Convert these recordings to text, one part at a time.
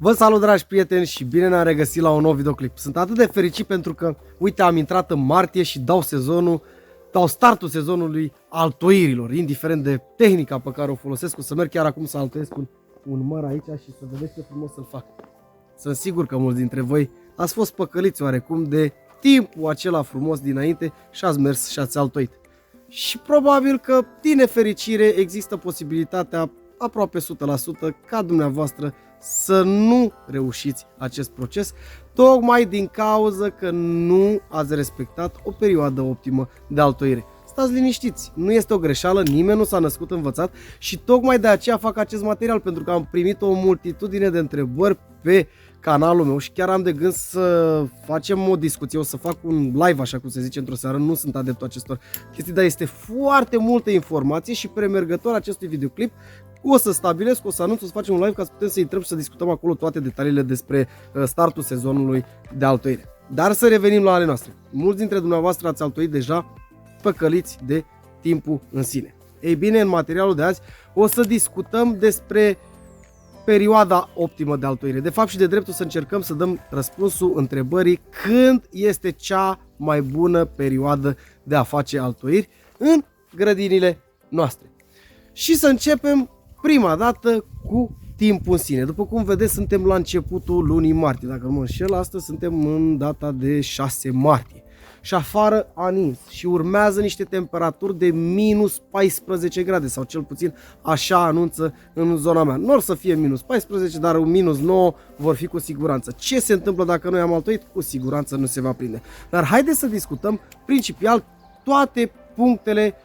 Vă salut, dragi prieteni, și bine ne-am regăsit la un nou videoclip. Sunt atât de fericit pentru că, uite, am intrat în martie și dau startul sezonului altoirilor, indiferent de tehnica pe care o folosesc. O să merg chiar acum să altoiesc un măr aici și să vedeți ce frumos să-l fac. Sunt sigur că mulți dintre voi ați fost păcăliți oarecum de timpul acela frumos dinainte și ați mers și ați altoit. Și probabil că, din nefericire, există posibilitatea aproape 100% ca dumneavoastră să nu reușiți acest proces, tocmai din cauza că nu ați respectat o perioadă optimă de altoire. Stați liniștiți, nu este o greșeală, nimeni nu s-a născut învățat și tocmai de aceea fac acest material, pentru că am primit o multitudine de întrebări pe canalul meu și chiar am de gând să facem o discuție, o să fac un live, așa cum se zice, într-o seară. Nu sunt adeptul acestor chestii, dar este foarte multă informație și premergător acestui videoclip o să stabilesc, o să anunț, o să facem un live ca să putem să intrăm și să discutăm acolo toate detaliile despre startul sezonului de altoire. Dar să revenim la ale noastre. Mulți dintre dumneavoastră ați altoit deja, păcăliți de timpul în sine. Ei bine, în materialul de azi o să discutăm despre perioada optimă de altoire. De fapt și de dreptul să încercăm să dăm răspunsul întrebării când este cea mai bună perioadă de a face altoiri în grădinile noastre. Și să începem prima dată cu timpul în sine. După cum vedeți, suntem la începutul lunii martie. Dacă nu mă înșel, astăzi suntem în data de 6 martie. Și afară a nins și urmează niște temperaturi de minus 14 grade, sau cel puțin așa anunță în zona mea. Nu or să fie minus 14, dar un minus 9 vor fi cu siguranță. Ce se întâmplă dacă noi am altoit? Cu siguranță nu se va prinde. Dar haideți să discutăm principial toate punctele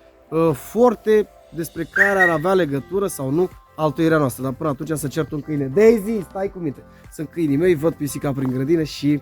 forte despre care ar avea legătură sau nu altoirea noastră. Dar până atunci să cert un câine. Daisy, stai cu minte. Sunt câinii mei, văd pisica prin grădină și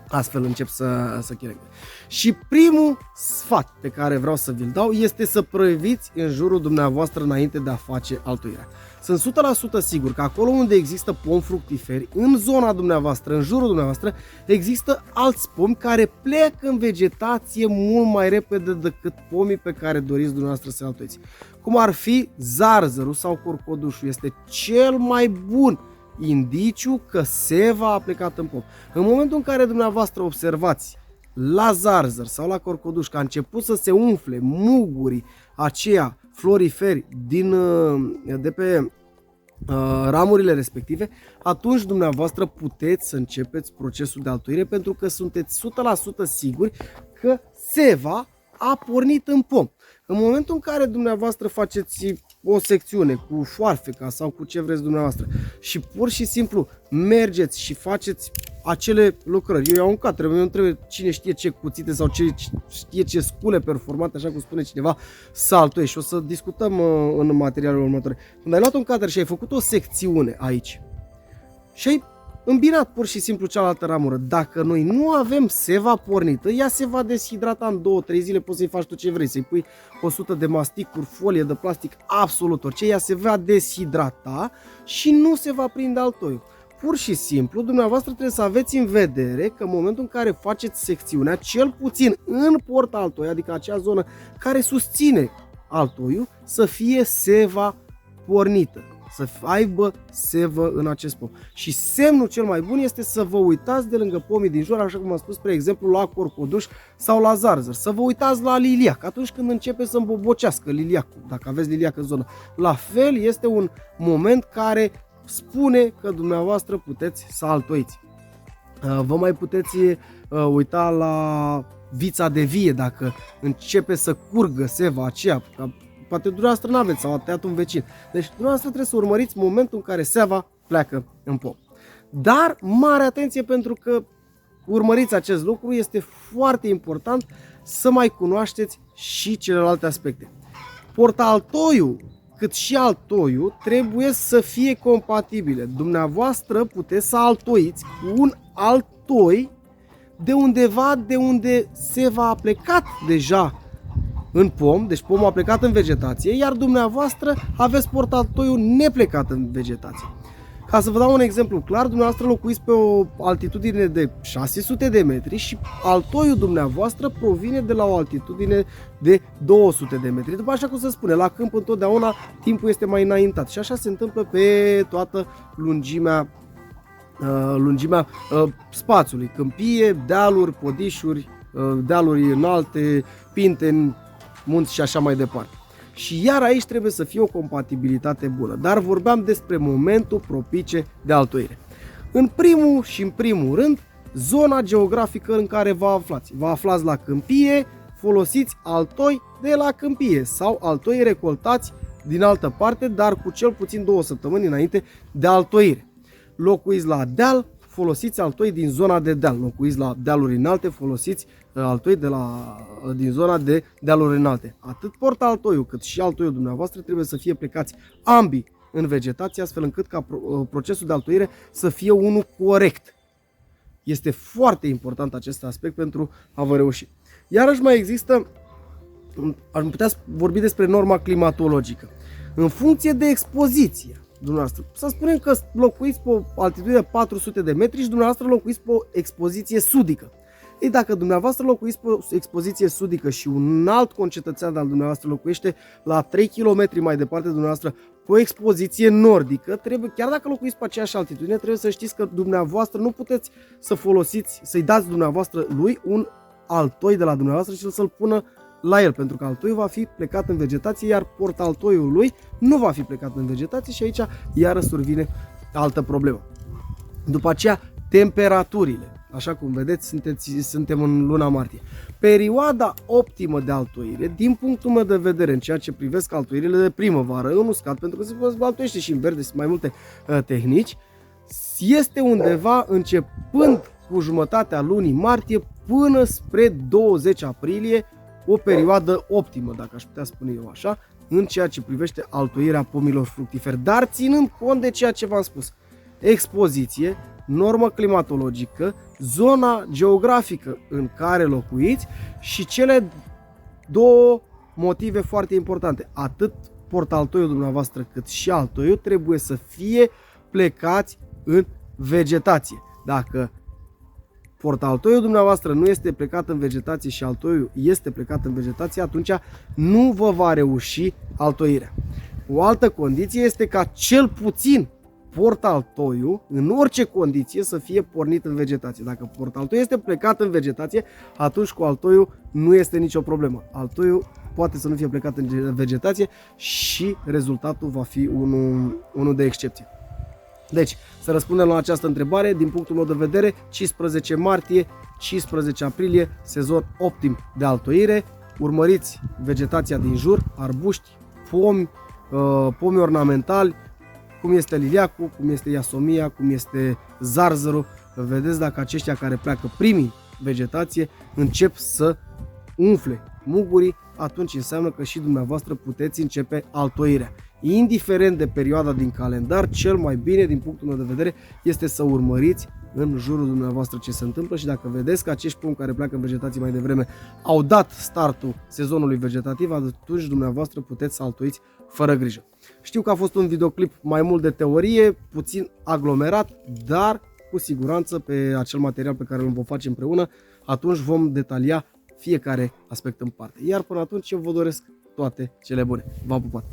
astfel încep să chiregă. Și primul sfat pe care vreau să vi-l dau este să prăviți în jurul dumneavoastră înainte de a face altoirea. Sunt 100% sigur că acolo unde există pomi fructiferi, în zona dumneavoastră, în jurul dumneavoastră, există alți pomi care pleacă în vegetație mult mai repede decât pomii pe care doriți dumneavoastră să altoiți. Cum ar fi zarzărul sau corcodușul, este cel mai bun indiciu că seva a plecat în pom. În momentul în care dumneavoastră observați la zarzăr sau la corcoduș că a început să se umfle mugurii aceia floriferi de pe ramurile respective, atunci dumneavoastră puteți să începeți procesul de altoire, pentru că sunteți 100% siguri că seva a pornit în pom. În momentul în care dumneavoastră faceți o secțiune cu foarfeca sau cu ce vreți dumneavoastră și pur și simplu mergeți și faceți acele lucrări, eu iau un cater, eu nu trebuie cine știe ce cuțite sau știe ce scule performante, așa cum spune cineva, să altoie, și o să discutăm în materialul următor. Când ai luat un cater și ai făcut o secțiune aici și ai îmbinat pur și simplu cealaltă ramură, dacă noi nu avem seva pornită, ea se va deshidrata în 2-3 zile, poți să-i faci tot ce vrei, să-i pui 100 de masticuri, folie de plastic, absolut orice, ea se va deshidrata și nu se va prinde altoiul. Pur și simplu, dumneavoastră trebuie să aveți în vedere că în momentul în care faceți secțiunea, cel puțin în porta altoi, adică acea zonă care susține altoiul, să fie seva pornită, să aibă sevă în acest pom. Și semnul cel mai bun este să vă uitați de lângă pomii din jur, așa cum am spus, spre exemplu, la corcoduș sau la zarzăr. Să vă uitați la liliac, atunci când începe să îmbobocească liliacul, dacă aveți liliac în zonă. La fel, este un moment care spune că dumneavoastră puteți să altoiți. Vă mai puteți uita la vița de vie, dacă începe să curgă seva aceea, poate dumneavoastră nu aveți sau a tăiat un vecin. Deci dumneavoastră trebuie să urmăriți momentul în care seva pleacă în pom. Dar mare atenție, pentru că urmăriți acest lucru, este foarte important să mai cunoașteți și celelalte aspecte. Portaltoiul cât și altoiul trebuie să fie compatibile. Dumneavoastră puteți să altoiți cu un altoi de undeva de unde seva a plecat deja în pom, deci pomul a plecat în vegetație, iar dumneavoastră aveți portaltoiul neplecat în vegetație. Ca să vă dau un exemplu clar, dumneavoastră locuiți pe o altitudine de 600 de metri și altoiul dumneavoastră provine de la o altitudine de 200 de metri. După așa cum se spune, la câmp întotdeauna timpul este mai înaintat și așa se întâmplă pe toată lungimea lungimea spațiului, câmpie, dealuri, podișuri, dealuri înalte, pinte, munți și așa mai departe. Și iar aici trebuie să fie o compatibilitate bună, dar vorbeam despre momentul propice de altoire. În primul rând, zona geografică în care vă aflați. Vă aflați la câmpie, folosiți altoi de la câmpie sau altoi recoltați din altă parte, dar cu cel puțin 2 săptămâni înainte de altoire. Locuiți la deal, folosiți altoi din zona de deal. Locuiți la dealuri înalte, folosiți altoi din zona de dealuri înalte. Atât portaltoiul cât și altoiul dumneavoastră trebuie să fie plecați ambii în vegetație, astfel încât ca procesul de altoire să fie unul corect. Este foarte important acest aspect pentru a vă reuși. Iarăși mai există, aș putea vorbi despre norma climatologică. În funcție de expoziție dumneavoastră, să spunem că locuiți pe o altitudine de 400 de metri și dumneavoastră locuiți pe o expoziție sudică. Ei, dacă dumneavoastră locuiți pe o expoziție sudică și un alt concetățean al dumneavoastră locuiește la 3 km mai departe de dumneavoastră pe o expoziție nordică, chiar dacă locuiți pe aceeași altitudine, trebuie să știți că dumneavoastră nu puteți să folosiți, să-i dați dumneavoastră lui un altoi de la dumneavoastră și să-l pună la el, pentru că altoiul va fi plecat în vegetație, iar portaltoiul lui nu va fi plecat în vegetație și aici iară survine altă problemă. După aceea, temperaturile. Așa cum vedeți, suntem în luna martie. Perioada optimă de altoire, din punctul meu de vedere, în ceea ce privesc altoirile de primăvară, în uscat, pentru că se altoiește și în verde, sunt mai multe tehnici, este undeva începând cu jumătatea lunii martie până spre 20 aprilie, o perioadă optimă, dacă aș putea spune eu așa, în ceea ce privește altoirea pomilor fructiferi, dar ținând cont de ceea ce v-am spus. Expoziție, normă climatologică, zona geografică în care locuiți și cele două motive foarte importante. Atât portaltoiul dumneavoastră cât și altoiul trebuie să fie plecați în vegetație. Dacă portaltoiul dumneavoastră nu este plecat în vegetație și altoiul este plecat în vegetație, atunci nu vă va reuși altoirea. O altă condiție este ca cel puțin portaltoiul, în orice condiție, să fie pornit în vegetație. Dacă portaltoiul este plecat în vegetație, atunci cu altoiul nu este nicio problemă. Altoiul poate să nu fie plecat în vegetație și rezultatul va fi unul de excepție. Deci, să răspundem la această întrebare, din punctul meu de vedere, 15 martie, 15 aprilie, sezon optim de altoire. Urmăriți vegetația din jur, arbuști, pomi ornamentali, cum este liliacul, cum este iasomia, cum este zarzărul. Vedeți dacă aceștia care pleacă primii vegetație încep să umfle mugurii, atunci înseamnă că și dumneavoastră puteți începe altoirea. Indiferent de perioada din calendar, cel mai bine din punctul meu de vedere este să urmăriți în jurul dumneavoastră ce se întâmplă și dacă vedeți că acești pomi care pleacă în vegetație mai devreme au dat startul sezonului vegetativ, atunci dumneavoastră puteți să altoiți fără grijă. Știu că a fost un videoclip mai mult de teorie, puțin aglomerat, dar cu siguranță pe acel material pe care îl vom face împreună, atunci vom detalia fiecare aspect în parte. Iar până atunci eu vă doresc toate cele bune. V-am pupat!